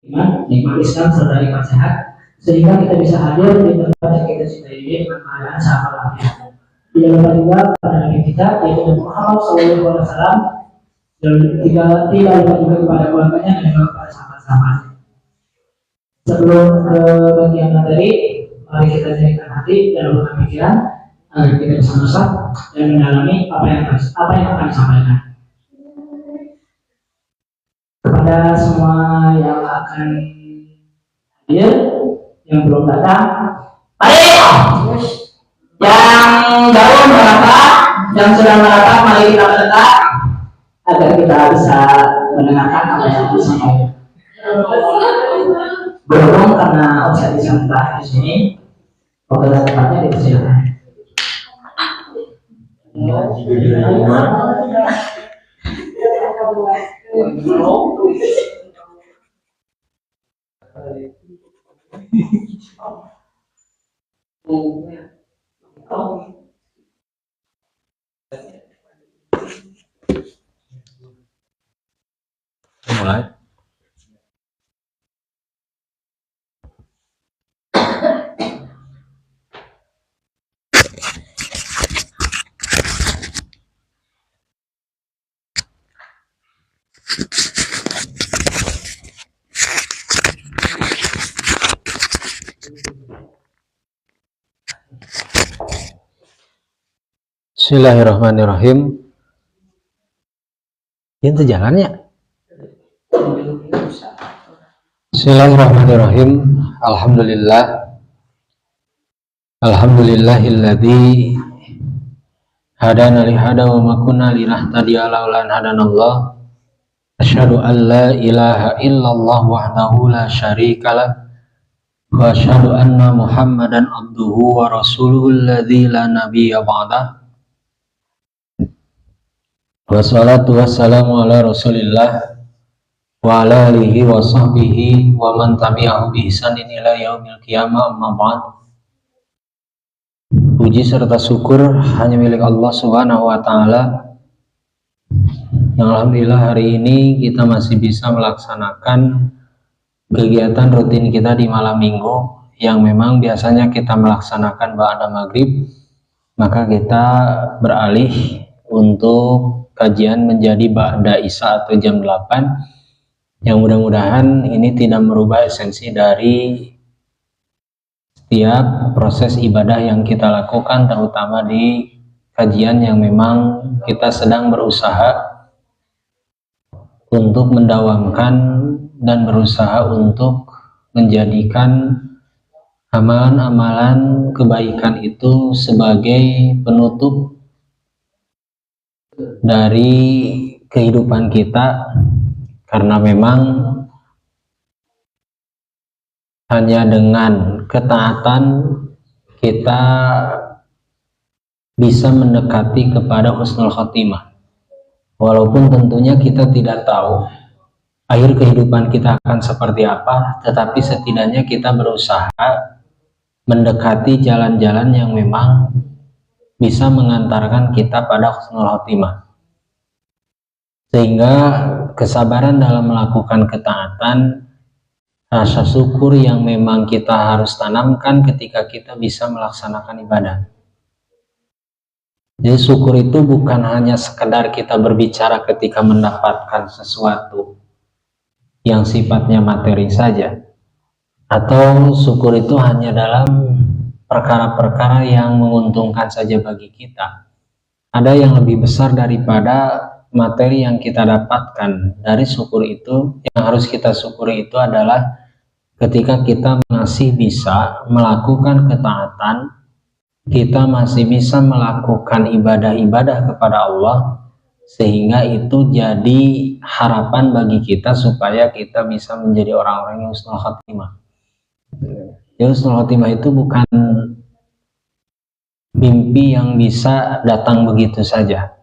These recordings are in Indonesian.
iman, nikmat Islam serta nikmat sehat, sehingga kita bisa hadir di tempat yang kita cintai ini dengan keadaan sehat walafiat. Tidak lupa juga kepada Nabi kita yaitu Nabi Muhammad SAW, dan tidak lupa juga kepada keluarganya dan juga kepada sahabat-sahabatnya. Sebelum ke bagian materi, mari kita jadikan hati dan lembutkan pikiran agar kita bisa masuk dan mendalami apa yang akan disampaikan. Kepada semua yang akan hadir, yang belum datang, mari yang baru merapat, yang sudah merapat, mari kita mendekat agar kita bisa mendengarkan apa yang disampaikan. Berhubung karena objek yang terakhir di sini, waktu tempatnya dipersilakan. Mulai. Bismillahirrahmanirrahim. Itu jalannya. Bismillahirrahmanirrahim. Alhamdulillahilladzi hadana li hada wa ma kunna linahtadiya laula an hadanallah. Asyhadu an la ilaha illallah wahdahu la syarikalah wa asyhadu anna Muhammadan abduhu wa rasuluhu alladzi la nabiyya ba'dah. Wassalatu wassalamu ala rasulillah wa ala alihi wa sahbihi wa man tabi'ahu bi ihsanin ila yaumil qiyamah, amma ba'd. Puji serta syukur hanya milik Allah Subhanahu wa taala, yang alhamdulillah hari ini kita masih bisa melaksanakan kegiatan rutin kita di malam minggu yang memang biasanya kita melaksanakan ba'da maghrib, maka kita beralih untuk kajian menjadi ba'da isya atau jam 8, yang mudah-mudahan ini tidak merubah esensi dari setiap proses ibadah yang kita lakukan, terutama di kajian yang memang kita sedang berusaha untuk mendawamkan dan berusaha untuk menjadikan amalan-amalan kebaikan itu sebagai penutup dari kehidupan kita, karena memang hanya dengan ketaatan kita bisa mendekati kepada husnul khotimah, walaupun tentunya kita tidak tahu akhir kehidupan kita akan seperti apa, tetapi setidaknya kita berusaha mendekati jalan-jalan yang memang bisa mengantarkan kita pada husnul khotimah, sehingga kesabaran dalam melakukan ketaatan, rasa syukur yang memang kita harus tanamkan ketika kita bisa melaksanakan ibadah. Jadi syukur itu bukan hanya sekedar kita berbicara ketika mendapatkan sesuatu yang sifatnya materi saja, atau syukur itu hanya dalam perkara-perkara yang menguntungkan saja bagi kita. Ada yang lebih besar daripada materi yang kita dapatkan dari syukur itu. Yang harus kita syukuri itu adalah ketika kita masih bisa melakukan ketaatan, kita masih bisa melakukan ibadah-ibadah kepada Allah, sehingga itu jadi harapan bagi kita supaya kita bisa menjadi orang-orang yang husnul khotimah. Ya, husnul khotimah itu bukan mimpi yang bisa datang begitu saja,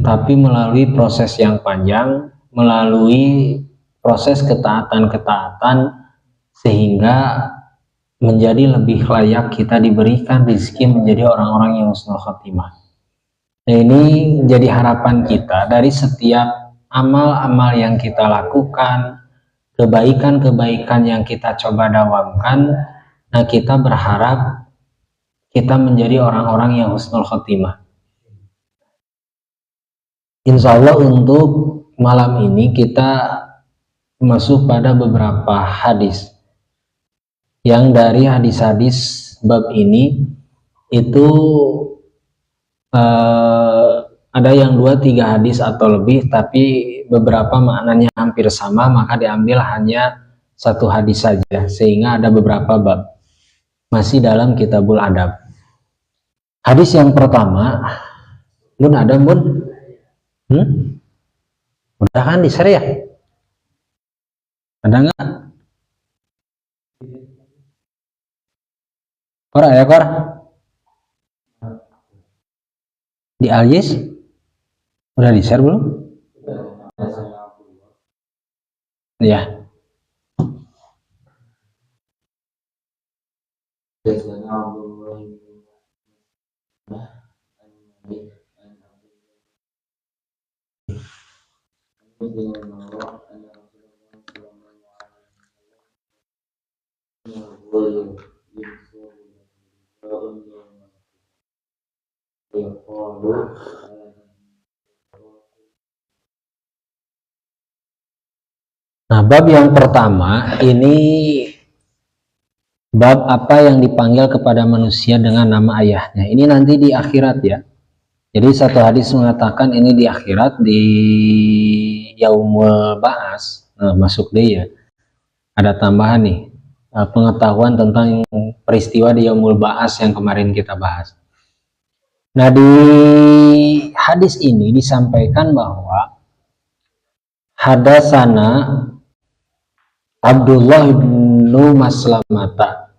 tapi melalui proses yang panjang, melalui proses ketaatan-ketaatan, sehingga menjadi lebih layak kita diberikan rezeki menjadi orang-orang yang husnul khotimah. Nah, ini jadi harapan kita dari setiap amal-amal yang kita lakukan, kebaikan-kebaikan yang kita coba dawamkan, nah kita berharap kita menjadi orang-orang yang husnul khotimah. Insya Allah untuk malam ini kita masuk pada beberapa hadis yang dari hadis-hadis bab ini itu ada yang 2-3 hadis atau lebih, tapi beberapa maknanya hampir sama, maka diambil hanya 1 hadis saja, sehingga ada beberapa bab masih dalam Kitabul Adab. Hadis yang pertama, Bun ada Bun? Udah kan di-share ya? Ada nggak? Kor ya Kor? Di Aljis? Udah di-share belum? Ya. Nah, bab yang pertama ini bab apa yang dipanggil kepada manusia dengan nama ayahnya. Ini nanti di akhirat ya. Jadi 1 hadis mengatakan ini di akhirat, di Yaumul Ba'as. Nah, masuk deh ya. Ada tambahan nih, pengetahuan tentang peristiwa di Yaumul Ba'as yang kemarin kita bahas. Nah, di hadis ini disampaikan bahwa hadasana Abdullah bin Maslamata,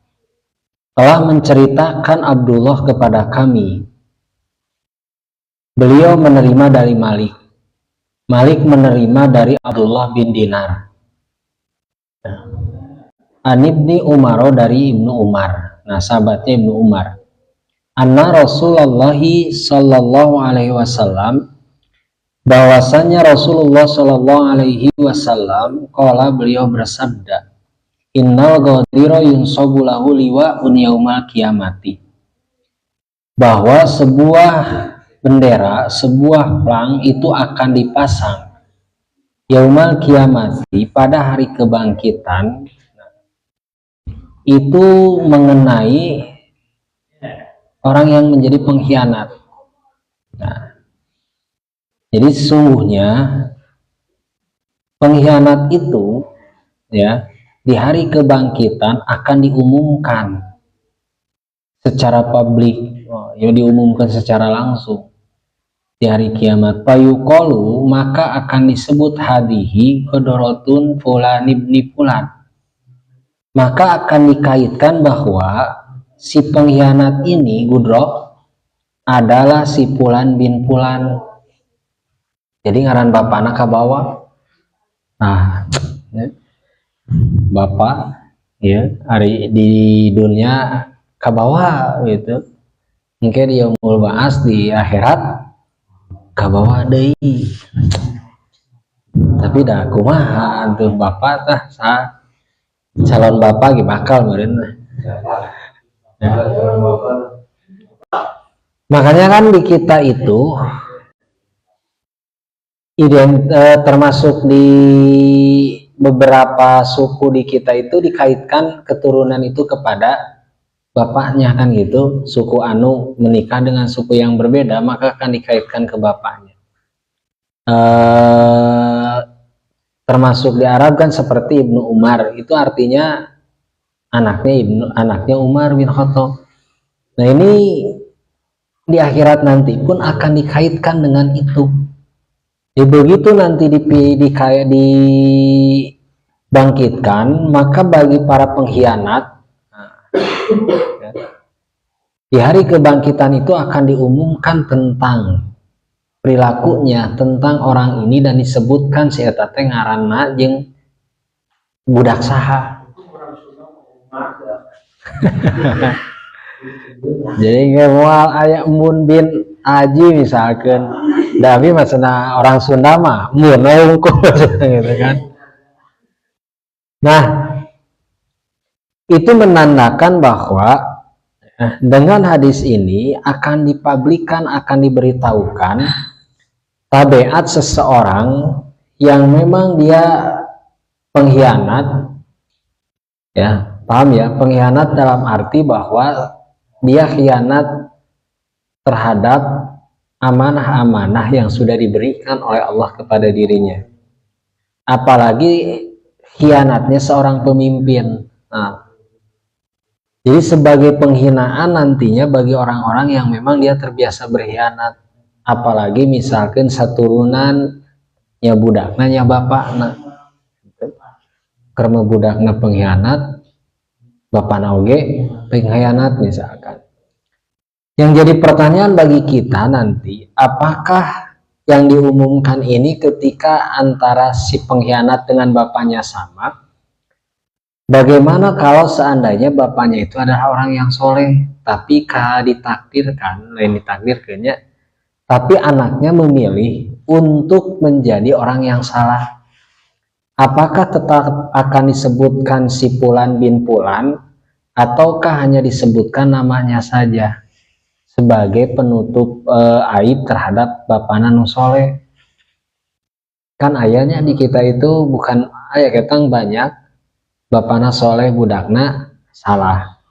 telah menceritakan Abdullah kepada kami, beliau menerima dari Malik, Malik menerima dari Abdullah bin Dinar, an Ibni Umar, dari Ibnu Umar, nah sahabatnya Ibnu Umar, anna Rasulullah sallallahu alaihi wasallam, bahwasanya Rasulullah sallallahu alaihi wasallam qala, beliau bersabda, innal ghadira yunsabu lahu liwa'un yaumal qiyamati, bahwa sebuah bendera, sebuah plang itu akan dipasang yaumal qiyamati, pada hari kebangkitan, itu mengenai orang yang menjadi pengkhianat. Nah, jadi sesungguhnya pengkhianat itu ya di hari kebangkitan akan diumumkan secara publik, ya diumumkan secara langsung di hari kiamat. Payuqalu, maka akan disebut hadihi qadratun fulan ibni fulan, maka akan dikaitkan bahwa si pengkhianat ini Gudro adalah si Fulan bin Fulan. Jadi ngaran bapakna ka bawah. Nah, bapak ya hari di dunia ka bawah gitu. Mungkin dia Yaumul Ba'as di akhirat ka bawah deui. Tapi dah kumaha tuh bapak tah calon bapak ge bakal meureun. Ya. Makanya kan di kita itu termasuk di beberapa suku di kita itu dikaitkan keturunan itu kepada bapaknya kan gitu. Suku anu menikah dengan suku yang berbeda maka akan dikaitkan ke bapaknya. Termasuk di Arab kan seperti Ibnu Umar, itu artinya anaknya Umar bin Khattab. Nah ini di akhirat nanti pun akan dikaitkan dengan itu. Jadi begitu nanti dibangkitkan, maka bagi para pengkhianat di hari kebangkitan itu akan diumumkan tentang perilakunya, tentang orang ini, dan disebutkan si eta teh ngaranna jeung budak saha. Jadi ngemual aya Mun bin Aji misalkan, tapi maksudnya orang Sunda mah mun unggul gitu kan. Nah, itu menandakan bahwa dengan hadis ini akan dipublikkan, akan diberitahukan tabiat seseorang yang memang dia pengkhianat, ya, paham ya, pengkhianat dalam arti bahwa dia khianat terhadap amanah-amanah yang sudah diberikan oleh Allah kepada dirinya. Apalagi khianatnya seorang pemimpin. Nah, jadi sebagai penghinaan nantinya bagi orang-orang yang memang dia terbiasa berkhianat. Apalagi misalkan saturunan ya budakna nya bapakna. Karena budakna pengkhianat, bapakna oge pengkhianat misalkan. Yang jadi pertanyaan bagi kita nanti, apakah yang diumumkan ini ketika antara si pengkhianat dengan bapaknya sama? Bagaimana kalau seandainya bapaknya itu adalah orang yang soleh, tapi ditakdirkan, lain ditakdirkannya, tapi anaknya memilih untuk menjadi orang yang salah? Apakah tetap akan disebutkan si Fulan bin Fulan, ataukah hanya disebutkan namanya saja sebagai penutup aib terhadap bapakna nu soleh? Kan ayahnya di kita itu bukan ayah ketang banyak, bapakna soleh budakna salah,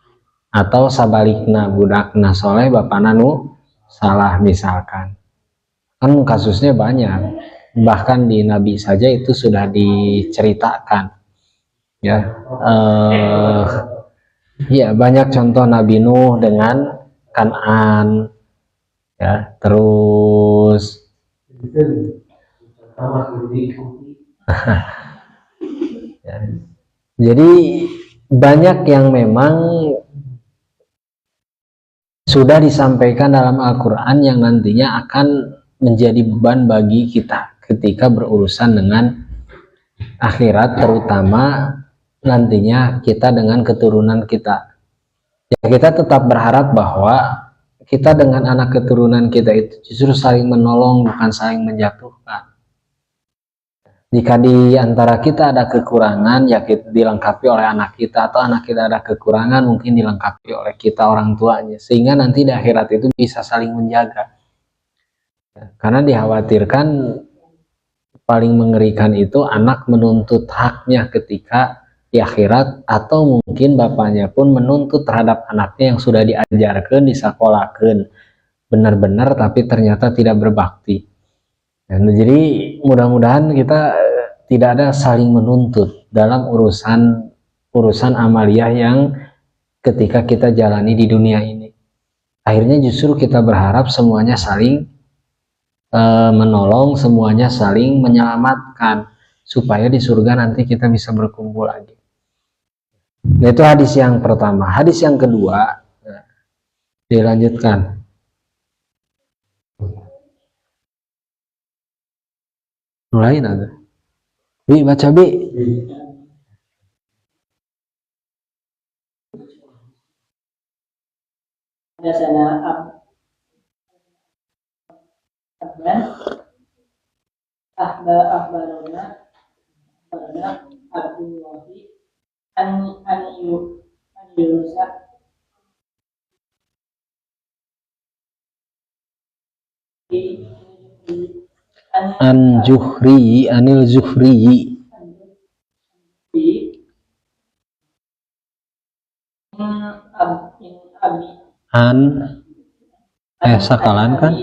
atau sabalikna budakna soleh bapakna nu salah misalkan. Kan kasusnya banyak, bahkan di Nabi saja itu sudah diceritakan, ya. Ya, banyak contoh Nabi Nuh dengan Kan'an, ya, terus ya. Jadi banyak yang memang sudah disampaikan dalam Al-Quran yang nantinya akan menjadi beban bagi kita ketika berurusan dengan akhirat, terutama nantinya kita dengan keturunan kita. Ya, kita tetap berharap bahwa kita dengan anak keturunan kita itu justru saling menolong, bukan saling menjatuhkan. Jika di antara kita ada kekurangan, ya kita dilengkapi oleh anak kita, atau anak kita ada kekurangan, mungkin dilengkapi oleh kita orang tuanya, sehingga nanti di akhirat itu bisa saling menjaga. Karena dikhawatirkan paling mengerikan itu anak menuntut haknya ketika di akhirat, atau mungkin bapaknya pun menuntut terhadap anaknya yang sudah diajarkan, disakolahkan benar-benar, tapi ternyata tidak berbakti. Dan jadi mudah-mudahan kita tidak ada saling menuntut dalam urusan amaliyah yang ketika kita jalani di dunia ini. Akhirnya justru kita berharap semuanya saling menolong, semuanya saling menyelamatkan, supaya di surga nanti kita bisa berkumpul lagi. Nah, itu hadis yang pertama. Hadis yang kedua, dilanjutkan. Mulai ada. Bi, baca Bi. Hadasana Ahbarona Abdullahi an Yunusa An Zuhri, Anil Zuhri, an sakalan kan?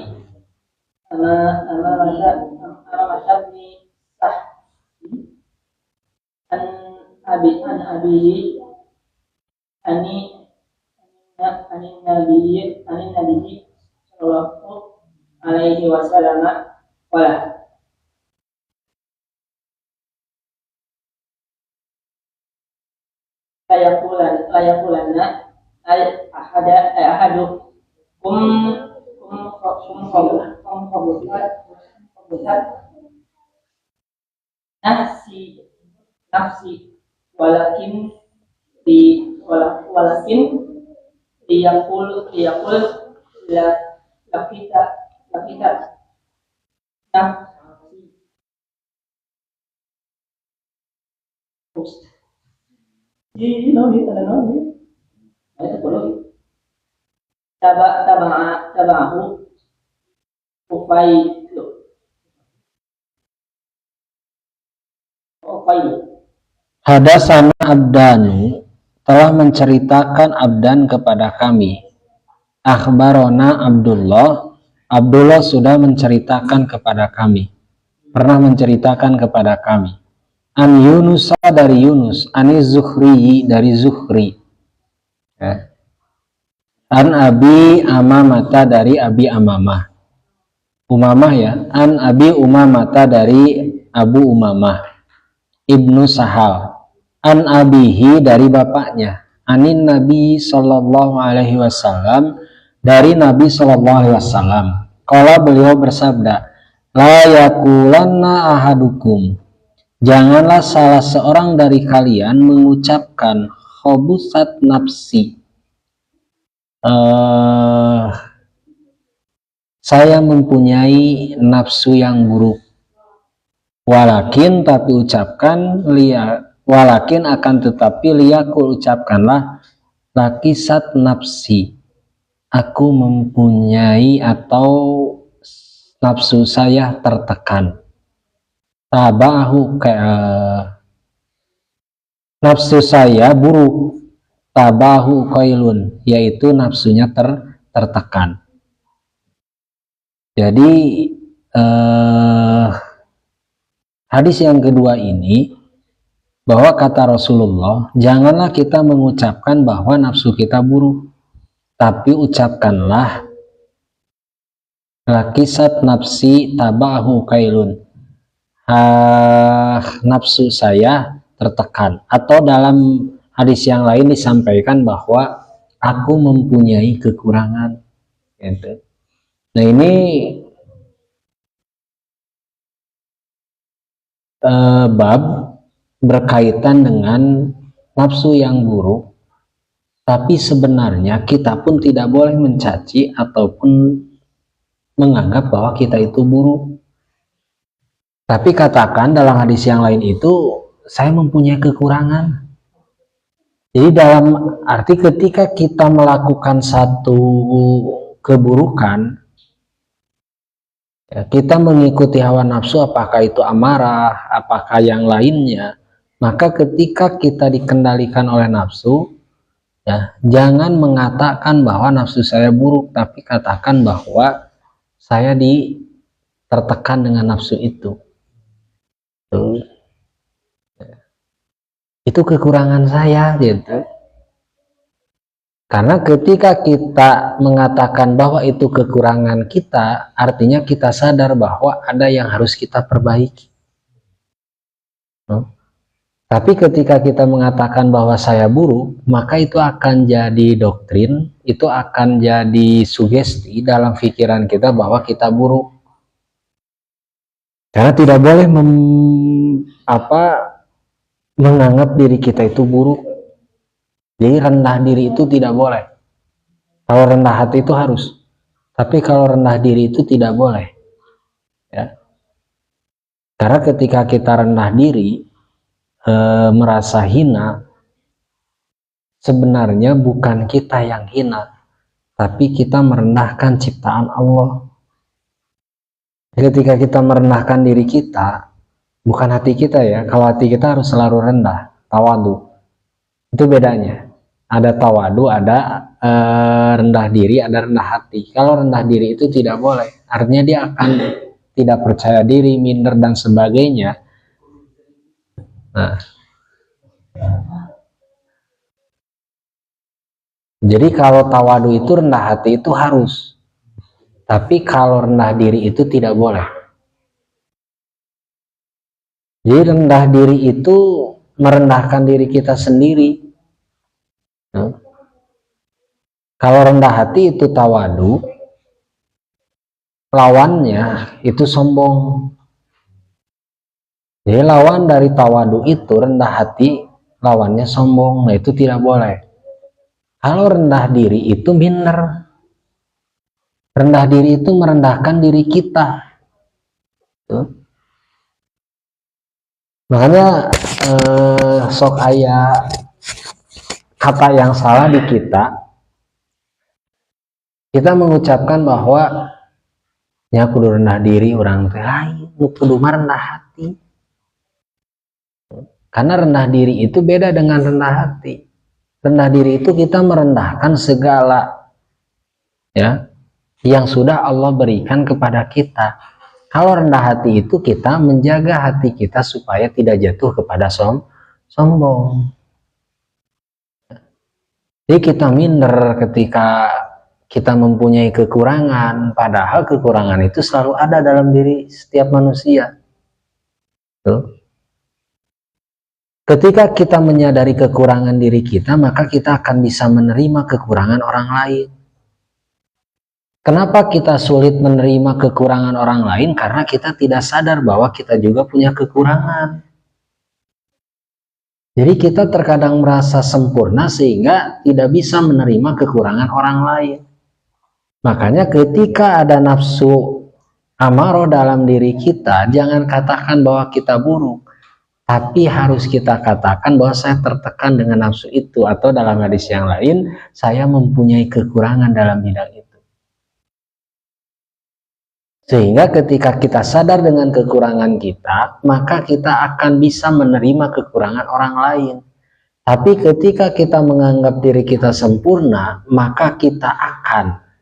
an abi Nabi sallallahu alaihi wasallam wala layakulanna ahadu kabutat nafsi walakin liyakul lakita nafsi Itu perlu tabahu ufailu. Hadasana Abdanu telah menceritakan Abdan kepada kami. Akhbarona Abdullah sudah menceritakan kepada kami, pernah menceritakan kepada kami. An Yunusa dari Yunus, Ani Zuhri dari Zuhri, An Abi Amamata dari Abi Amamah, Umamah ya, An Abi Umamata dari Abu Umamah, Ibnu Sahal, An Abihi dari bapaknya, Anin Nabi Sallallahu Alaihi Wasallam dari Nabi Sallallahu Alaihi Wasallam. Kalau beliau bersabda, la yakulanna ahadukum, janganlah salah seorang dari kalian mengucapkan khobusat nafsi, saya mempunyai nafsu yang buruk. Walakin tapi ucapkan walakin akan tetapi liyakul ucapkanlah lakisat nafsi, aku mempunyai atau nafsu saya tertekan. Tabahu nafsu saya buruk, tabahu qailun, yaitu nafsunya tertekan. Jadi hadis yang kedua ini, bahwa kata Rasulullah, janganlah kita mengucapkan bahwa nafsu kita buruk, tapi ucapkanlah lakisat nafsi tabahu qailun, nafsu saya tertekan. Atau dalam hadis yang lain disampaikan bahwa aku mempunyai kekurangan, gitu. Nah ini bab berkaitan dengan nafsu yang buruk, tapi sebenarnya kita pun tidak boleh mencaci ataupun menganggap bahwa kita itu buruk. Tapi katakan dalam hadis yang lain itu, saya mempunyai kekurangan. Jadi dalam arti ketika kita melakukan satu keburukan, ya, kita mengikuti hawa nafsu, apakah itu amarah, apakah yang lainnya, maka ketika kita dikendalikan oleh nafsu, ya, jangan mengatakan bahwa nafsu saya buruk, tapi katakan bahwa saya tertekan dengan nafsu itu. Itu kekurangan saya, gitu. Karena ketika kita mengatakan bahwa itu kekurangan kita, artinya kita sadar bahwa ada yang harus kita perbaiki. Tapi ketika kita mengatakan bahwa saya buruk, maka itu akan jadi doktrin, itu akan jadi sugesti dalam pikiran kita bahwa kita buruk. Karena tidak boleh menganggap diri kita itu buruk. Jadi rendah diri itu tidak boleh. Kalau rendah hati itu harus. Tapi kalau rendah diri itu tidak boleh. Ya. Karena ketika kita rendah diri, merasa hina, sebenarnya bukan kita yang hina, tapi kita merendahkan ciptaan Allah. Ketika kita merendahkan diri kita, bukan hati kita ya. Kalau hati kita harus selalu rendah, tawadu. Itu bedanya. Ada tawadu, ada rendah diri, ada rendah hati. Kalau rendah diri itu tidak boleh. Artinya dia akan tidak percaya diri, minder dan sebagainya. Nah, jadi kalau tawadu itu rendah hati itu harus. Tapi kalau rendah diri itu tidak boleh. Jadi rendah diri itu merendahkan diri kita sendiri. Kalau rendah hati itu tawadu, lawannya itu sombong. Jadi lawan dari tawadu itu rendah hati, lawannya sombong. Nah itu tidak boleh. Kalau rendah diri itu minder. Rendah diri itu merendahkan diri kita. Makanya sok aya kata yang salah di kita mengucapkan bahwa nya kudu rendah diri orang teh lain, kudu rendah hati. Karena rendah diri itu beda dengan rendah hati. Rendah diri itu kita merendahkan segala ya yang sudah Allah berikan kepada kita. Kalau rendah hati itu kita menjaga hati kita supaya tidak jatuh kepada sombong. Jadi kita minder ketika kita mempunyai kekurangan, padahal kekurangan itu selalu ada dalam diri setiap manusia. Tuh. Ketika kita menyadari kekurangan diri kita, maka kita akan bisa menerima kekurangan orang lain. Kenapa kita sulit menerima kekurangan orang lain? Karena kita tidak sadar bahwa kita juga punya kekurangan. Jadi kita terkadang merasa sempurna sehingga tidak bisa menerima kekurangan orang lain. Makanya ketika ada nafsu amarah dalam diri kita, jangan katakan bahwa kita buruk, tapi harus kita katakan bahwa saya tertekan dengan nafsu itu, atau dalam hadis yang lain, saya mempunyai kekurangan dalam bidang itu. Sehingga ketika kita sadar dengan kekurangan kita, maka kita akan bisa menerima kekurangan orang lain. Tapi ketika kita menganggap diri kita sempurna, maka kita akan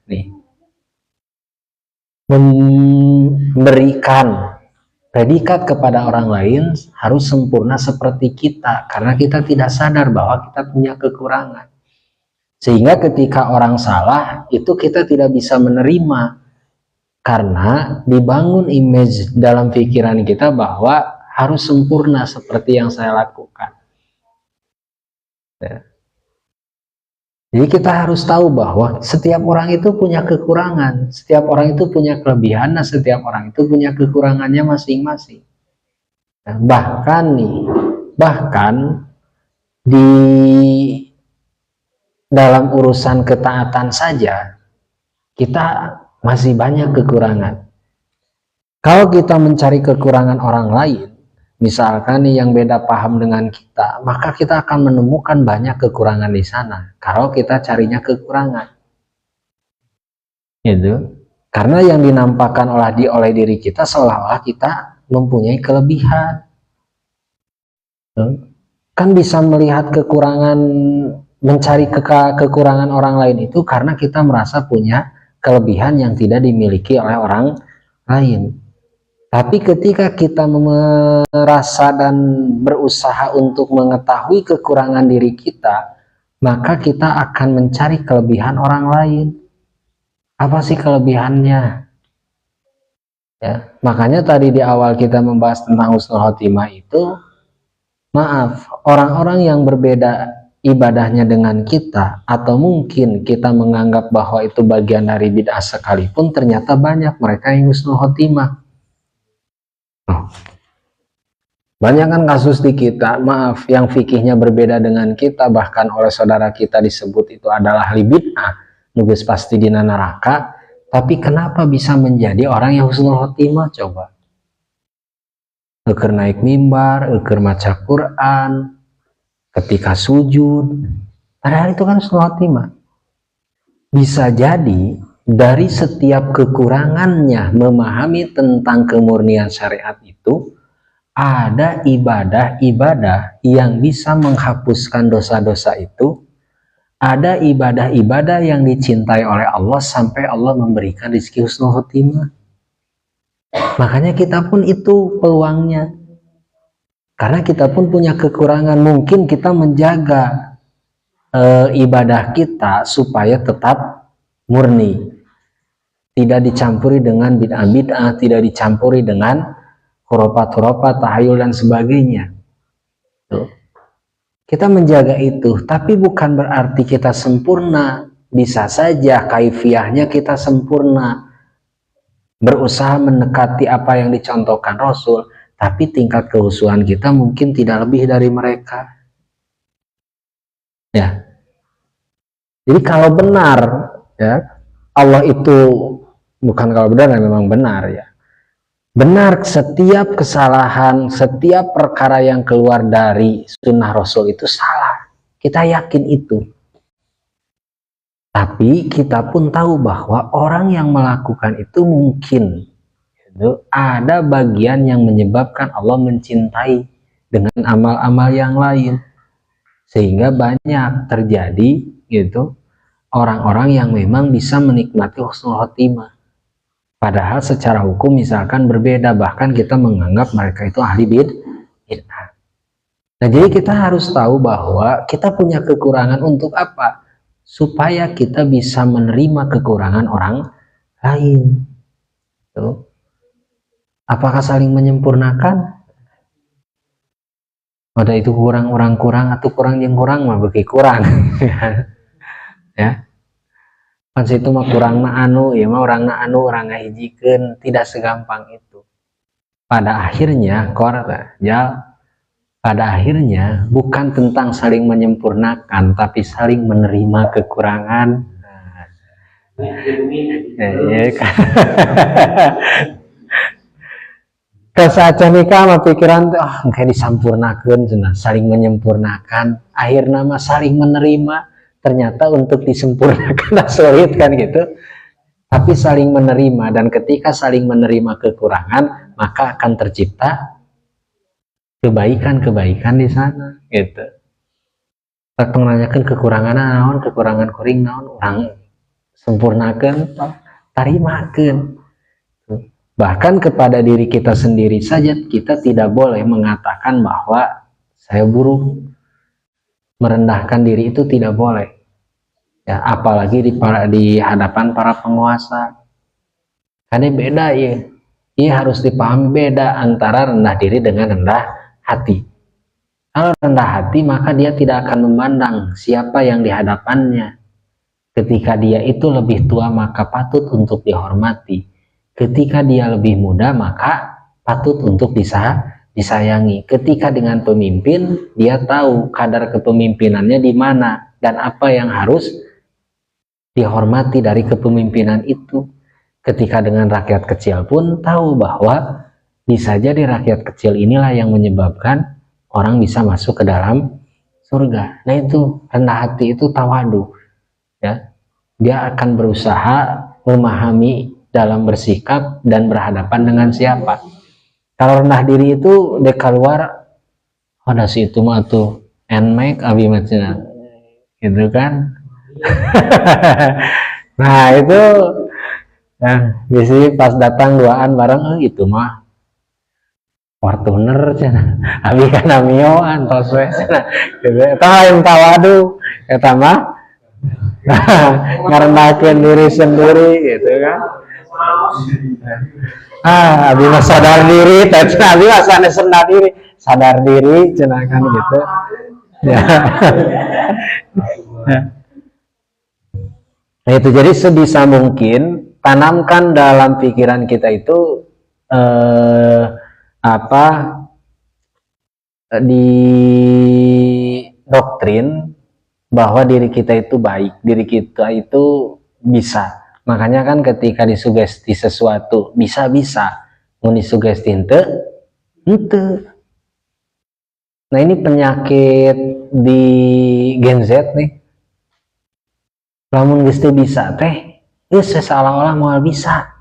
memberikan predikat kepada orang lain harus sempurna seperti kita, karena kita tidak sadar bahwa kita punya kekurangan. Sehingga ketika orang salah, itu kita tidak bisa menerima, karena dibangun image dalam pikiran kita bahwa harus sempurna seperti yang saya lakukan. Ya. Jadi kita harus tahu bahwa setiap orang itu punya kekurangan, setiap orang itu punya kelebihan, dan setiap orang itu punya kekurangannya masing-masing. Nah, bahkan di dalam urusan ketaatan saja kita masih banyak kekurangan. Kalau kita mencari kekurangan orang lain, misalkan nih yang beda paham dengan kita, maka kita akan menemukan banyak kekurangan di sana. Kalau kita carinya kekurangan, gitu. Karena yang dinampakkan oleh diri kita seolah-olah kita mempunyai kelebihan. Kan bisa melihat kekurangan, mencari kekurangan orang lain itu karena kita merasa punya kelebihan yang tidak dimiliki oleh orang lain. Tapi ketika kita merasa dan berusaha untuk mengetahui kekurangan diri kita, maka kita akan mencari kelebihan orang lain. Apa sih kelebihannya? Ya, makanya tadi di awal kita membahas tentang husnul khotimah itu, maaf, orang-orang yang berbeda ibadahnya dengan kita, atau mungkin kita menganggap bahwa itu bagian dari bid'ah sekalipun, ternyata banyak mereka yang husnul khotimah. Banyak kan kasus di kita, maaf, yang fikihnya berbeda dengan kita, bahkan oleh saudara kita disebut itu adalah ahli bid'ah, nugus pasti dina neraka, tapi kenapa bisa menjadi orang yang husnul khotimah? Coba eker naik mimbar, eker maca Quran ketika sujud, padahal itu kan husnul khotimah. Bisa jadi dari setiap kekurangannya memahami tentang kemurnian syariat itu, ada ibadah-ibadah yang bisa menghapuskan dosa-dosa itu, ada ibadah-ibadah yang dicintai oleh Allah sampai Allah memberikan rezeki husnul khotimah. Makanya kita pun itu peluangnya, karena kita pun punya kekurangan. Mungkin kita menjaga ibadah kita supaya tetap murni, tidak dicampuri dengan bid'ah-bid'ah, tidak dicampuri dengan khurafat-khurafat, tahayul dan sebagainya. Tuh. Kita menjaga itu, tapi bukan berarti kita sempurna. Bisa saja kaifiahnya kita sempurna, berusaha mendekati apa yang dicontohkan Rasul, tapi tingkat kehusuan kita mungkin tidak lebih dari mereka. Ya. Jadi kalau benar, ya, Allah itu bukan kalau benar, memang benar ya. Benar, setiap kesalahan, setiap perkara yang keluar dari sunnah Rasul itu salah. Kita yakin itu. Tapi kita pun tahu bahwa orang yang melakukan itu mungkin itu ada bagian yang menyebabkan Allah mencintai dengan amal-amal yang lain, sehingga banyak terjadi gitu orang-orang yang memang bisa menikmati husnul khotimah, padahal secara hukum misalkan berbeda, bahkan kita menganggap mereka itu ahli bid'ah. Nah, jadi kita harus tahu bahwa kita punya kekurangan untuk apa? Supaya kita bisa menerima kekurangan orang lain. Tuh. Apakah saling menyempurnakan? Ada itu kurang orang kurang atau kurang yang kurang mah bagi kurang. Ya. Kan situ mah kurang na anu, ya mah orang na anu orang ngahijikeun, tidak segampang itu. Pada akhirnya pada akhirnya bukan tentang saling menyempurnakan, tapi saling menerima kekurangan. Kesaca nikah mah pikiran kayak disampurnakan, saling menyempurnakan. Akhirnya mah saling menerima. Ternyata untuk disempurnakan sulit kan gitu. Tapi saling menerima, dan ketika saling menerima kekurangan, maka akan tercipta kebaikan-kebaikan di sana gitu. Tak menanyakan kekurangan naon, kekurangan kuring naon, orang sempurnakan, tarimakan. Bahkan kepada diri kita sendiri saja kita tidak boleh mengatakan bahwa saya buruk. Merendahkan diri itu tidak boleh. Ya, apalagi di hadapan para penguasa. Karena beda ya. Ia harus dipahami beda antara rendah diri dengan rendah hati. Kalau rendah hati maka dia tidak akan memandang siapa yang di hadapannya. Ketika dia itu lebih tua maka patut untuk dihormati. Ketika dia lebih muda maka patut untuk disayangi. Ketika dengan pemimpin dia tahu kadar kepemimpinannya di mana dan apa yang harus dihormati dari kepemimpinan itu. Ketika dengan rakyat kecil pun tahu bahwa bisa jadi rakyat kecil inilah yang menyebabkan orang bisa masuk ke dalam surga. Nah itu rendah hati, itu tawadu ya. Dia akan berusaha memahami dalam bersikap dan berhadapan dengan siapa. Kalau rendah diri itu dia keluar ada si itu mah tuh enmek abi macam gitu kan. Nah itu nah biasanya pas datang duaan bareng itu mah Fortuner cina abi kana mioan tos we cina gitu eta yang tawadu eta mah ngarendahkeun diri sendiri gitu kan. Abi mah sadar diri, tapi abi mah sadar diri cina kan gitu ya. Nah itu jadi sebisa mungkin tanamkan dalam pikiran kita itu di doktrin bahwa diri kita itu baik, diri kita itu bisa. Makanya kan ketika disugesti sesuatu bisa-bisa, mau disugesti ente. Nah ini penyakit di Gen Z nih. Lamun geus teu bisa teh, geus seolah-olah moal bisa.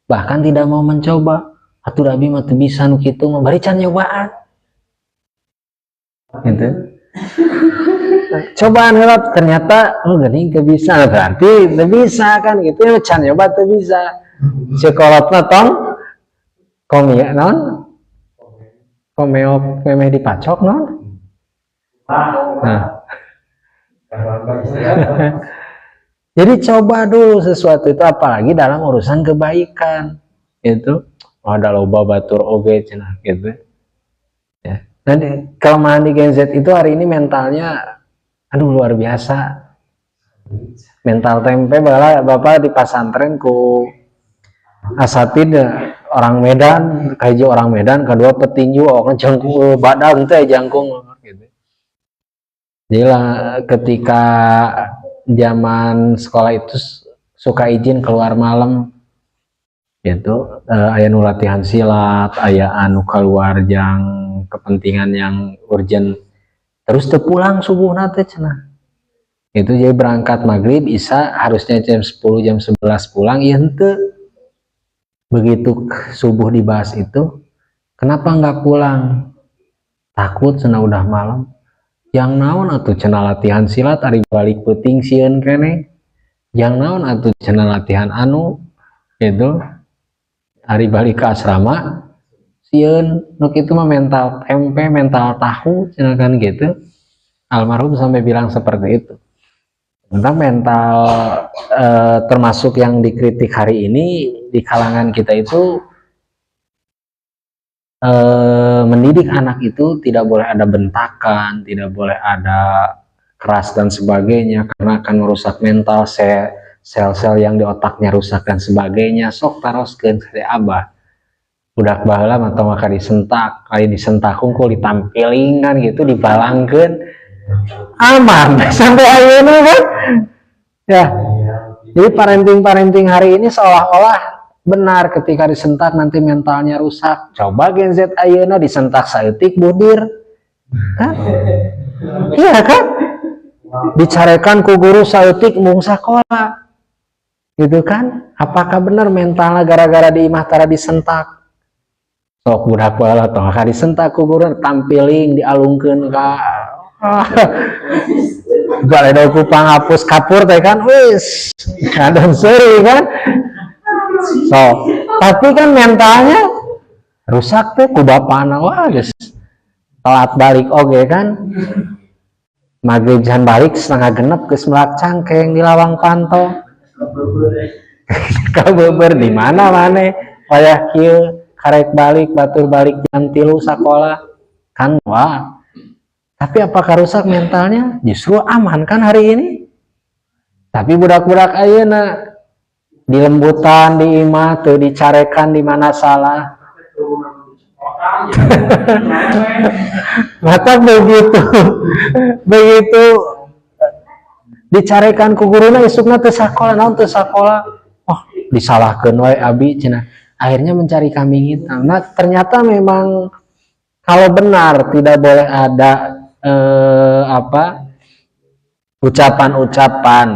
Bahkan tidak mau mencoba. Atuh abi mah teu bisa nu kitu mah bari can nyobaan. Gitu. Cobaan heula ternyata geuning teu bisa, berarti teu bisa kan gitu ya, can nyoba teu bisa. Psikologna tong komi naon? Komeo memeh dipacok naon? Nah. Jadi coba dulu sesuatu itu, apalagi dalam urusan kebaikan itu ada loba batur oge cenah gitu ya. Dan kelemahan di Gen Z itu hari ini mentalnya aduh luar biasa, mental tempe bala bapak di pasantren ku asatid orang Medan, kaji orang Medan, kedua petinju orang jangkung badan teh jangkung gitu. Jadi lah ketika zaman sekolah itu suka izin keluar malam gitu, aya nu latihan silat, aya anu keluar yang kepentingan yang urgent terus pulang subuh nate cenah. Itu jadi berangkat maghrib isya harusnya jam 10 jam 11 pulang, ya henteu. Begitu subuh dibahas itu, kenapa nggak pulang? Takut cenah udah malam. Yang naon atuh cenah latihan silat ari balik peuting sieun keneh. Yang naon atuh cenah latihan anu gitu hari balik ke asrama sieun nu kitu mah mental tempe mental tahu cenah kan gitu. Almarhum sampai bilang seperti itu tentang mental termasuk yang dikritik hari ini di kalangan kita itu mendidik anak itu tidak boleh ada bentakan, tidak boleh ada keras dan sebagainya karena akan merusak mental, sel-sel yang di otaknya rusak dan sebagainya. Sok taroskeun ke abah budak baheula atau maka disentak, kali disentak hungkul ditampilingan gitu, dibalangkeun aman sampai ayeuna kan ya. Jadi parenting hari ini seolah-olah benar ketika disentak nanti mentalnya rusak. Coba Gen Z ayeuna disentak saeutik budir kan? Iya kan? Dicarekan ku guru saeutik mung sakola gitu kan? Apakah benar mentalnya gara-gara di imah tara disentak? Sok budak baheula tong ka disentak ku guru tampiling dialungkeun ka baledo ku panghapus kapur teh kan wis kadang seri kan. So, tapi kan mentalnya rusak tuh ku bapana wah geus telat balik oge kan. Maghrib jan balik setengah genep geus melak cangkeng di lawang panto. Kabeuber di mana maneh wayah kieu karek balik batur balik jam 3 sakola kan wah. Tapi apakah rusak mentalnya? Justru aman kan hari ini. Tapi budak-budak ayeuna di lembutan di imah tuh dicarekan di mana salah. Maka begitu dicarekan ku guruna isukna teu sakola naon teu sakola. Oh, disalahkeun wae abi cenah. Akhirnya mencari kambing hitam. Nah, ternyata memang kalau benar tidak boleh ada ucapan-ucapan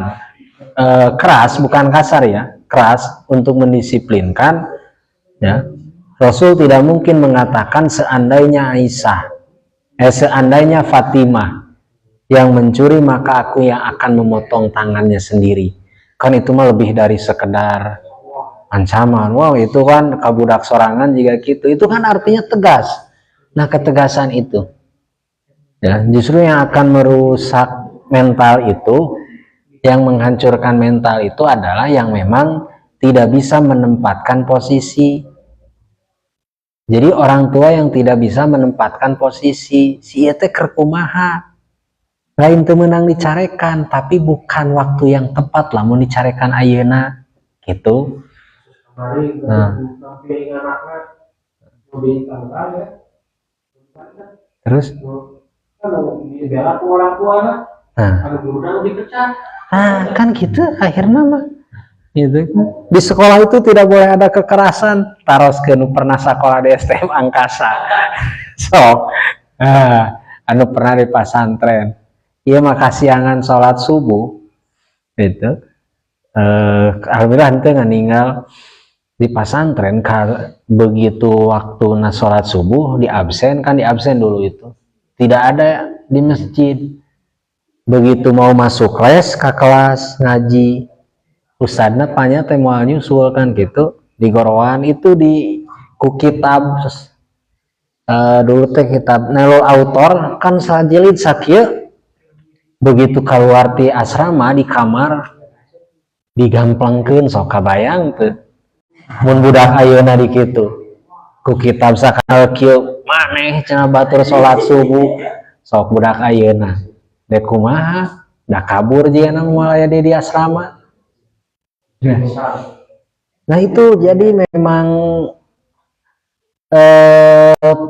keras, bukan kasar ya, keras untuk mendisiplinkan ya. Rasul tidak mungkin mengatakan seandainya Aisyah seandainya Fatimah yang mencuri maka aku yang akan memotong tangannya sendiri. Kan itu mah lebih dari sekedar ancaman. Wow, itu kan kabudak sorangan juga gitu. Itu kan artinya tegas. Nah, ketegasan itu ya justru yang akan merusak mental itu, yang menghancurkan mental itu adalah yang memang tidak bisa menempatkan posisi. Jadi orang tua yang tidak bisa menempatkan posisi si ieu teh keur kumaha, lain teu meunang dicarekan, tapi bukan waktu yang tepat lamun dicarekan ayeuna gitu. Nah. Terus kan gitu akhirnya mah gitu. Di sekolah itu tidak boleh ada kekerasan. Taroskeun pernah sekolah di STM Angkasa. So, anu pernah di pesantren. Ieu mah kasiangan salat subuh. Gitu. Alhamdulillah henteu nganinggal di pesantren begitu waktu salat subuh di absen dulu itu. Tidak ada di masjid. Begitu mau masuk les ke kelas ngaji, ustadzna tanya teh moal nyusul kan gitu di gorowan itu di ku kitab dulu teh kitab Nailul Autor kan sajilid sakieu. Begitu keluar ti asrama di kamar digamplengkeun sok kabayang teu mun budak ayeuna di kitu ku kitab sakal kieu maneh cenah batur salat subuh sok budak ayeuna dek kumaha da kabur jieuna moal aya di asrama. Nah itu jadi memang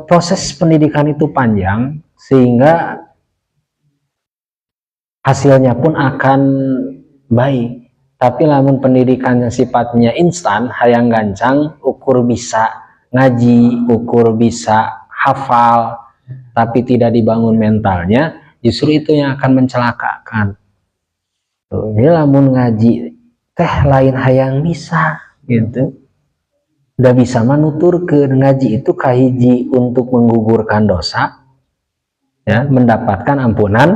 proses pendidikan itu panjang sehingga hasilnya pun akan baik. Tapi lamun pendidikannya sifatnya instan, hayang gancang, ukur bisa ngaji, ukur bisa hafal, tapi tidak dibangun mentalnya, justru itu yang akan mencelakakan. Tuh, ini lamun ngaji teh lain hayang bisa gitu, udah bisa menutur ke ngaji itu kahiji untuk menggugurkan dosa, ya, mendapatkan ampunan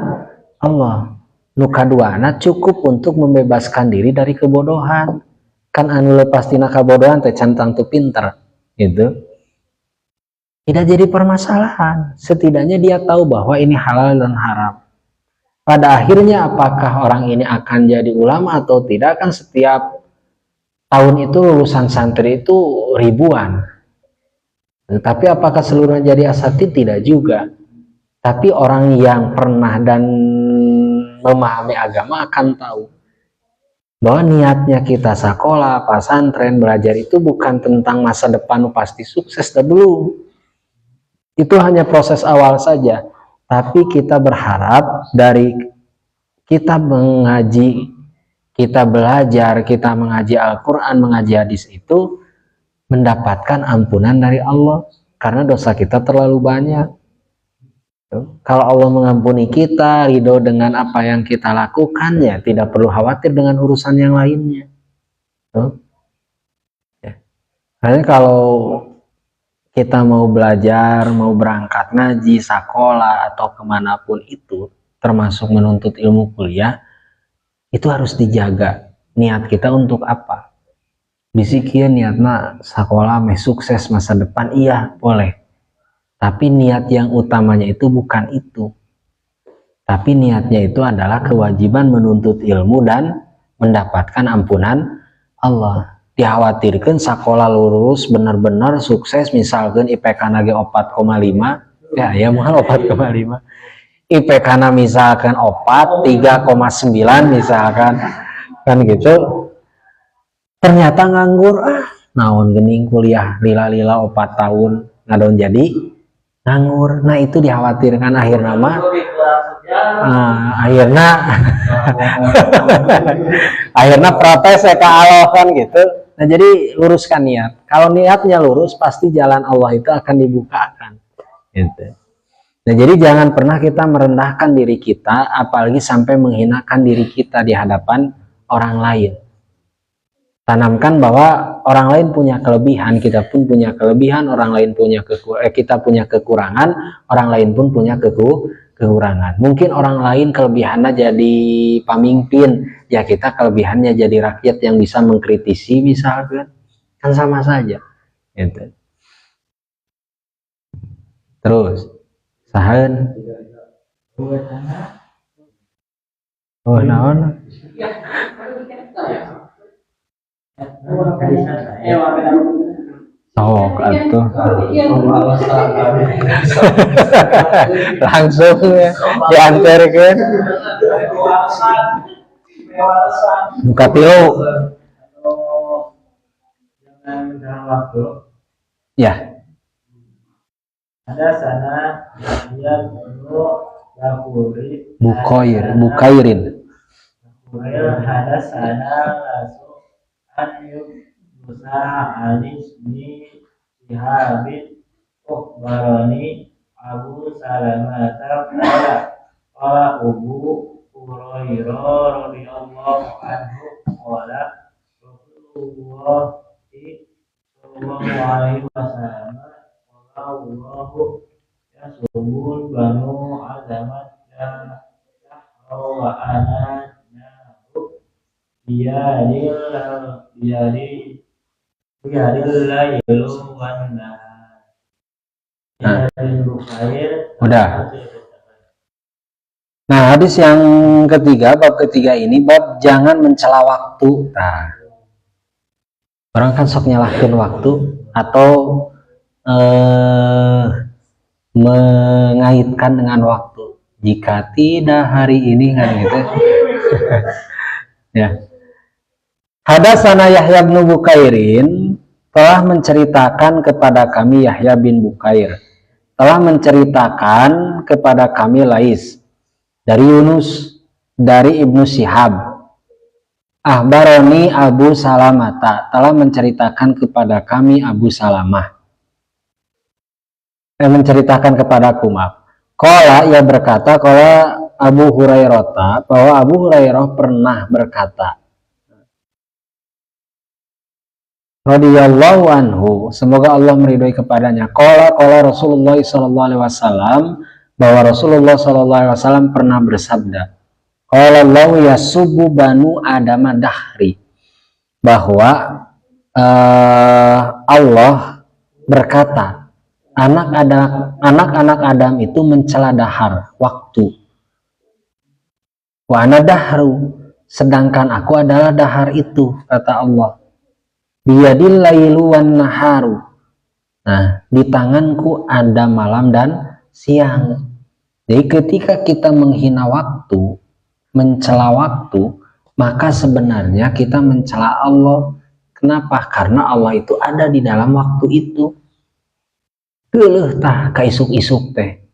Allah. Nu kaduana cukup untuk membebaskan diri dari kebodohan. Kan anu lepas tina kabodohan teh cantang tu pinter gitu. Tidak jadi permasalahan, setidaknya dia tahu bahwa ini halal dan haram. Pada akhirnya apakah orang ini akan jadi ulama atau tidak, kan setiap tahun itu lulusan santri itu ribuan. Tapi apakah seluruhnya jadi asatid? Tidak juga. Tapi orang yang pernah dan memahami agama akan tahu bahwa niatnya kita sekolah, pesantren, belajar itu bukan tentang masa depan pasti sukses, belum. Itu hanya proses awal saja. Tapi kita berharap dari kita mengaji, kita belajar, kita mengaji Al-Quran, mengaji hadis itu mendapatkan ampunan dari Allah karena dosa kita terlalu banyak. Kalau Allah mengampuni kita, ridho dengan apa yang kita lakukan, ya tidak perlu khawatir dengan urusan yang lainnya. Karena kalau kita mau belajar, mau berangkat ngaji, sekolah, atau kemanapun itu, termasuk menuntut ilmu kuliah, itu harus dijaga. Niat kita untuk apa? Bisikin niatnya sekolah, sukses masa depan, iya boleh. Tapi niat yang utamanya itu bukan itu. Tapi niatnya itu adalah kewajiban menuntut ilmu dan mendapatkan ampunan Allah. Dikhawatirkan sekolah lulus benar-benar sukses, misalkan IPK nage 4,5, ya mahal 4,5. IPK na misalkan 3,9 misalkan, kan gitu. Ternyata nganggur, naon gening kuliah lila-lila 4 tahun ngadon jadi nganggur. Nah itu dikhawatirkan akhirnya akhirnya protes ya ke Allah kan gitu. Nah jadi luruskan niat. Kalau niatnya lurus, pasti jalan Allah itu akan dibukakan. Gitu. Nah jadi jangan pernah kita merendahkan diri kita, apalagi sampai menghinakan diri kita di hadapan orang lain. Tanamkan bahwa orang lain punya kelebihan, kita pun punya kelebihan, orang lain punya kita punya kekurangan, orang lain pun punya kekurangan. Mungkin orang lain kelebihannya jadi pemimpin, ya kita kelebihannya jadi rakyat yang bisa mengkritisi misalkan, kan sama saja gitu. Terus sahen naon sok atuh langsung ya diantarkan buka tilu ya. Ada sana yang Bukairin ada sana langsung Musa Anis ni Sihabin Barani Abu Salamah Qala Abu Hurairah radhiyallahu anhu qala Rasulullah sallallahu alaihi wasallam qala Allahu yasubun banu azamat ya wa ana biadil lailu wana. Udah. Nah hadis yang ketiga, bab ketiga ini bab jangan mencela waktu. Nah, orang kan sok nyalahkan waktu atau mengaitkan dengan waktu. Jika tidak hari ini kan gitu. Ya. Hadatsana Yahya bin Bukairin telah menceritakan kepada kami Yahya bin Bukair telah menceritakan kepada kami Lais dari Yunus dari Ibnu Syihab. Ahbaroni Abu Salamata telah menceritakan kepada kami Abu Salamah. Menceritakan kepada aku, maaf. Qala ia berkata, qala Abu Hurairah, bahwa Abu Hurairah pernah berkata, radhiyallahu anhu, semoga Allah meridhai kepadanya. Qala Rasulullah sallallahu alaihi wasallam, bahwa Rasulullah sallallahu alaihi wasallam pernah bersabda, qala Allah yasubbu banu Adam dahri, bahwa Allah berkata, anak-anak Adam itu mencela dahar, waktu. Wa ana dahru, sedangkan aku adalah dahar itu, kata Allah. Biyadil lailu wan naharu. Nah, di tanganku ada malam dan siang. Jadi ketika kita menghina waktu, mencela waktu, maka sebenarnya kita mencela Allah. Kenapa? Karena Allah itu ada di dalam waktu itu. Geuleuh tah ka isuk-isuk teh.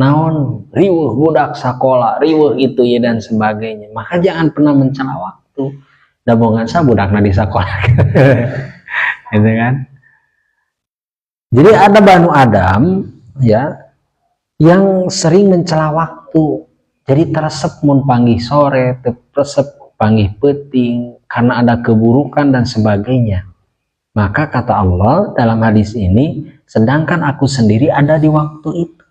Naon riweuh budak sakola, riweuh itu ya dan sebagainya. Maka jangan pernah mencela waktu. Dabongan sa budakna di sakola. Gitu kan? Jadi ada Banu Adam ya yang sering mencela waktu. Jadi teresep mun panggih sore, teresep panggih peuting karena ada keburukan dan sebagainya. Maka kata Allah dalam hadis ini, sedangkan aku sendiri ada di waktu itu.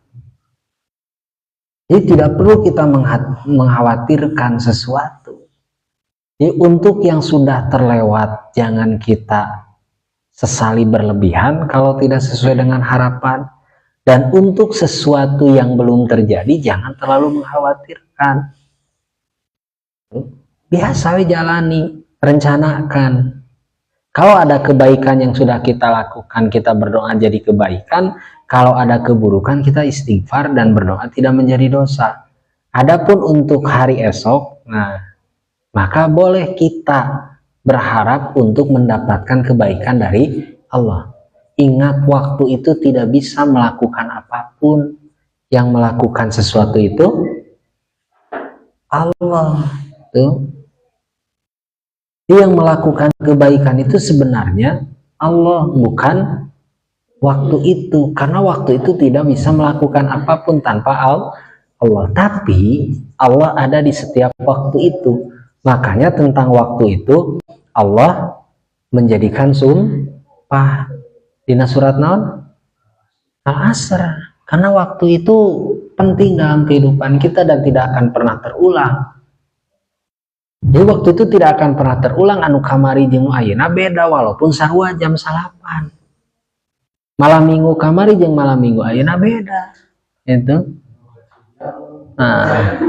Jadi tidak perlu kita mengkhawatirkan sesuatu. Jadi untuk yang sudah terlewat, jangan kita sesali berlebihan kalau tidak sesuai dengan harapan. Dan untuk sesuatu yang belum terjadi, jangan terlalu mengkhawatirkan. Biasa jalani, rencanakan. Kalau ada kebaikan yang sudah kita lakukan, kita berdoa jadi kebaikan. Kalau ada keburukan, kita istighfar dan berdoa tidak menjadi dosa. Adapun untuk hari esok, nah, maka boleh kita berharap untuk mendapatkan kebaikan dari Allah. Ingat, waktu itu tidak bisa melakukan apapun. Yang melakukan sesuatu itu Allah. Tuh. Yang melakukan kebaikan itu sebenarnya Allah, bukan waktu itu. Karena waktu itu tidak bisa melakukan apapun tanpa Allah. Tapi Allah ada di setiap waktu itu. Makanya tentang waktu itu Allah menjadikan sumpah. Dina surat naon? Al-Asr. Karena waktu itu penting dalam kehidupan kita dan tidak akan pernah terulang. Jadi waktu itu tidak akan pernah terulang. Anu kamari jeung ayeuna beda walaupun sarua jam 8. Malam minggu kamari jeung malam minggu ayeuna beda. Itu. Nah.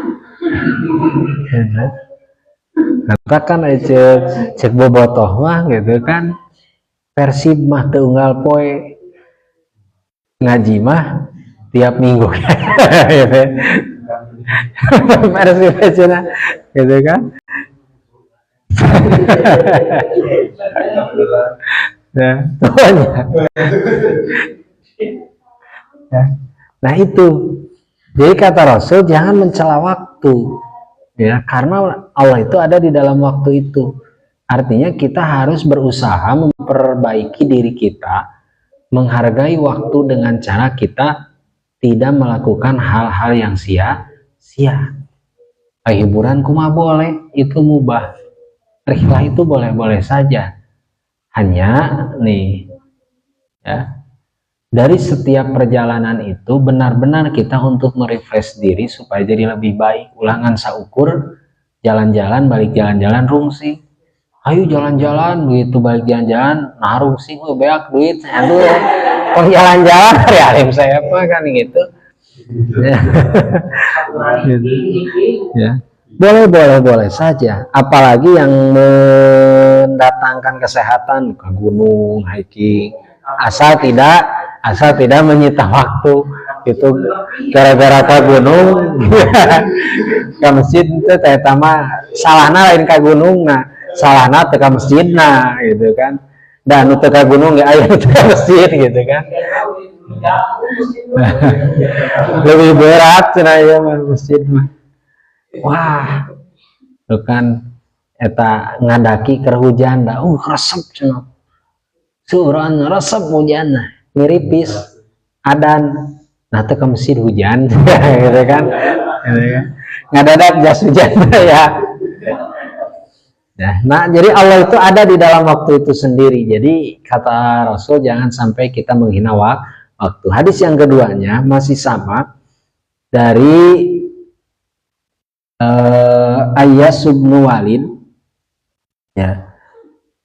Katakan aja cek bobotoh mah gitu kan. Persib mah teu unggal poe. Ngaji mah tiap minggu. Persib aja gitu kan. Nah itu, jadi kata Rasul jangan mencela waktu, ya, karena Allah itu ada di dalam waktu itu. Artinya kita harus berusaha memperbaiki diri kita, menghargai waktu dengan cara kita tidak melakukan hal-hal yang sia-sia. Hiburan kumah boleh, itu mubah. Rihlah itu boleh-boleh saja. Hanya nih, ya, dari setiap perjalanan itu benar-benar kita untuk merefresh diri supaya jadi lebih baik. Ulangan saukur, jalan-jalan, balik jalan-jalan rungsing. Ayo jalan-jalan, begitu balik jalan-jalan, nah rungsing, beak duit, aduh, kok jalan-jalan, hari alim saya apa kan gitu. Gitu. Ya. Boleh saja, apalagi yang mendatangkan kesehatan ke gunung, hiking, asal tidak menyita waktu. Itu gara-gara ke gunung ke masjid itu terutama salahna lain ke gunung, nah salahna teu ka masjidna gitu kan, dan teu ka gunung ya aya teu ka masjid gitu kan. Lebih berat cenah ya masjid mah. Wah, itu kan eta ngadaki keur hujan dah, resep cenah. Seueuran resep hujan miripis adan. nah teh ke masjid hujan gitu kan, ngadadak jas hujan ya. Nah, jadi Allah itu ada di dalam waktu itu sendiri. Jadi kata Rasul jangan sampai kita menghina waktu. Hadis yang keduanya masih sama dari Ayyas bin Walid, ya,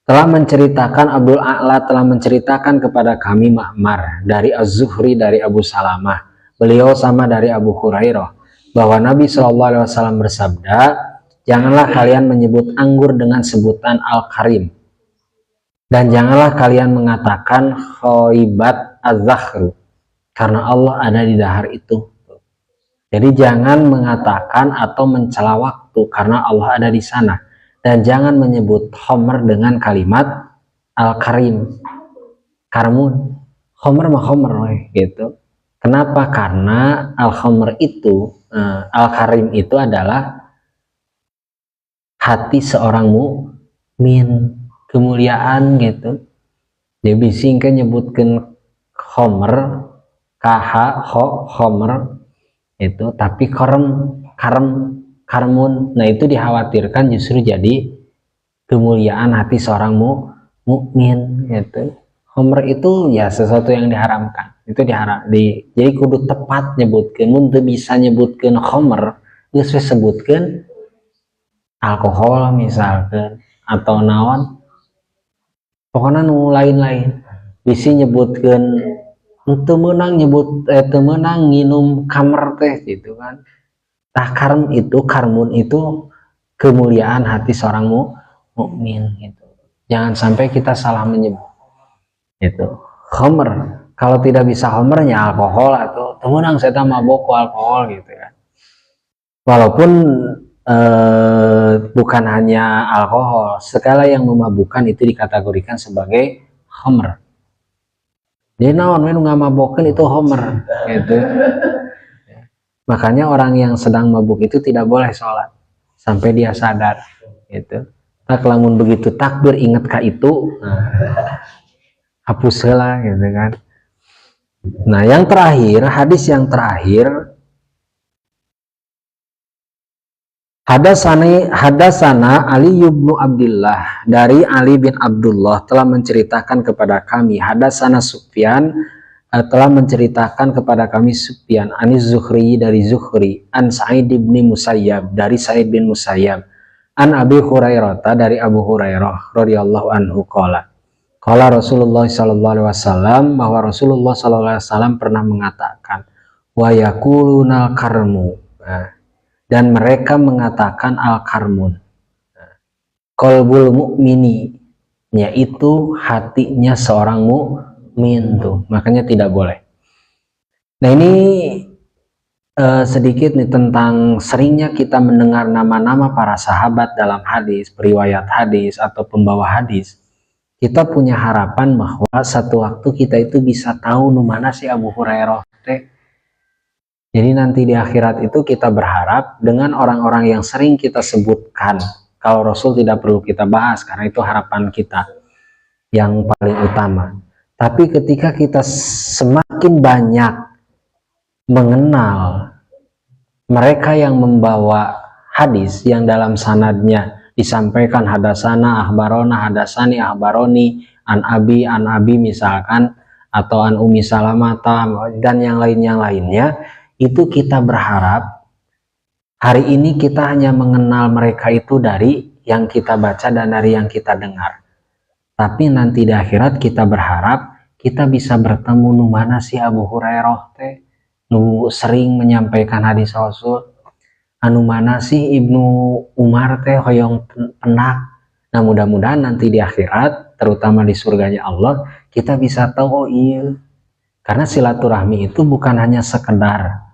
telah menceritakan Abdul A'la telah menceritakan kepada kami Ma'mar dari Az-Zuhri dari Abu Salamah, beliau sama dari Abu Hurairah, bahwa Nabi SAW bersabda, janganlah kalian menyebut anggur dengan sebutan Al-Karim, dan janganlah kalian mengatakan Khoibat Az-Zakhru, karena Allah ada di dahar itu. Jadi jangan mengatakan atau mencela waktu karena Allah ada di sana. Dan jangan menyebut Homer dengan kalimat Al-Karim, Karmun. Homer mah Homer gitu. Kenapa? Karena Al-Homer itu, Al-Karim itu adalah hati seorang mukmin, kemuliaan gitu. Dia bisingkan nyebutkan Homer, Homer itu, tapi karmun, nah itu dikhawatirkan justru jadi kemuliaan hati seorang mukmin gitu. Homer itu ya sesuatu yang diharamkan, itu jadi kudu tepat nyebutkan. Mun teu bisa nyebutkan Homer, geus sebutkan alkohol misalkan atau naon, pokoknya nu lain-lain bisa nyebutkan. Temenang nginum kamer teh gitu kan. Tah karmun itu kemuliaan hati seorang mukmin gitu. Jangan sampai kita salah menyebut itu Homer. Kalau tidak bisa Homernya alkohol atau temenang saya mabok alkohol gitu kan. Walaupun bukan hanya alkohol, segala yang memabukkan itu dikategorikan sebagai Homer. Jadi naon we nu ngamabokeun itu Homer gitu. Makanya orang yang sedang mabuk itu tidak boleh sholat sampai dia sadar gitu. Tak lamun begitu takbir ingat ka itu, hapus heula gitu kan. Nah, yang terakhir, hadis yang terakhir, Hadasana Ali bin Abdullah, dari Ali bin Abdullah telah menceritakan kepada kami. Hadasana Sufyan telah menceritakan kepada kami Sufyan Anis Zuhri dari Zuhri, an Sa'id bin Musayyab dari Sa'id bin Musayyab, an Abi Hurairah dari Abu Hurairah radhiyallahu anhu qala Rasulullah sallallahu alaihi wasallam, bahwa Rasulullah sallallahu alaihi wasallam pernah mengatakan, wa yaquluna karmu, dan mereka mengatakan al-karmun, qalbul mu'mini, yaitu hatinya seorang mukmin tuh. Makanya tidak boleh. Nah, ini sedikit nih tentang seringnya kita mendengar nama-nama para sahabat dalam hadis, periwayat hadis atau pembawa hadis. Kita punya harapan bahwa satu waktu kita itu bisa tahu nu mana si Abu Hurairah teh. Jadi nanti di akhirat itu kita berharap dengan orang-orang yang sering kita sebutkan. Kalau Rasul tidak perlu kita bahas karena itu harapan kita yang paling utama. Tapi ketika kita semakin banyak mengenal mereka yang membawa hadis yang dalam sanadnya disampaikan hadasana, ahbarona, hadasani, ahbaroni, an abi misalkan, atau an umi salamata dan yang lainnya, itu kita berharap hari ini kita hanya mengenal mereka itu dari yang kita baca dan dari yang kita dengar. Tapi nanti di akhirat kita berharap kita bisa bertemu nu mana sih Abu Hurairah teh nu sering menyampaikan hadis Rasul, anu mana sih Ibnu Umar teh hoyong penak. Nah, mudah-mudahan nanti di akhirat, terutama di surganya Allah, kita bisa tahu, oh iya, karena silaturahmi itu bukan hanya sekedar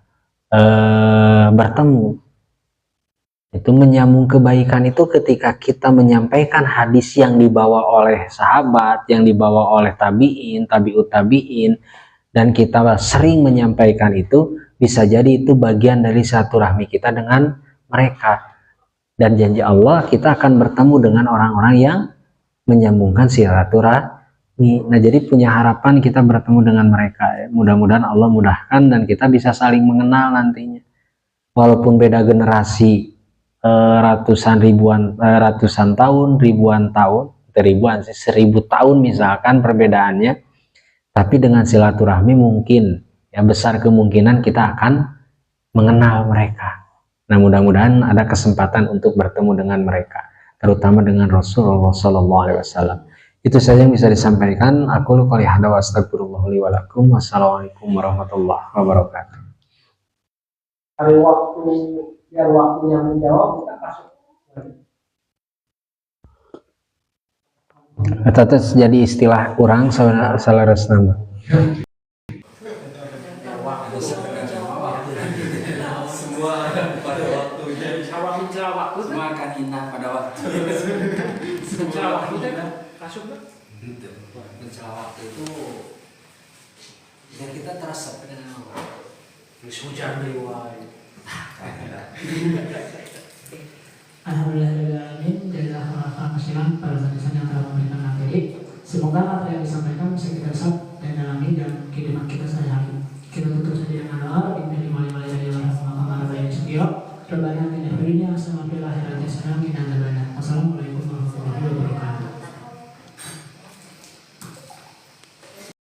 bertemu. Itu menyambung kebaikan itu ketika kita menyampaikan hadis yang dibawa oleh sahabat, yang dibawa oleh tabi'in, tabi'ut tabi'in, dan kita sering menyampaikan itu, bisa jadi itu bagian dari silaturahmi kita dengan mereka. Dan janji Allah kita akan bertemu dengan orang-orang yang menyambungkan Nah, jadi punya harapan kita bertemu dengan mereka ya. Mudah-mudahan Allah mudahkan dan kita bisa saling mengenal nantinya. Walaupun beda generasi ratusan tahun, ribuan tahun, ribuan sih, 1000 tahun misalkan perbedaannya, tapi dengan silaturahmi mungkin ya besar kemungkinan kita akan mengenal mereka. Nah, mudah-mudahan ada kesempatan untuk bertemu dengan mereka, terutama dengan Rasulullah SAW. Itu saja yang bisa disampaikan. Aku qouli hadza wa astagfirullah li wa lakum. Wassalamualaikum warahmatullahi wabarakatuh. Hari waktu biar waktunya menjawab kita kasih. Eta jadi istilah orang salaresna. Semua pada waktunya. Mencela waktu semua akan hina pada waktu. Mencela waktu itu kasih kan? Mencela waktu itu ya kita terasa dengan hujan riwayat. Alhamdulillahirrahmanirrahim. Jazakallahu khairan pada saat yang telah memberikan materi. Semoga materi yang disampaikan bisa kita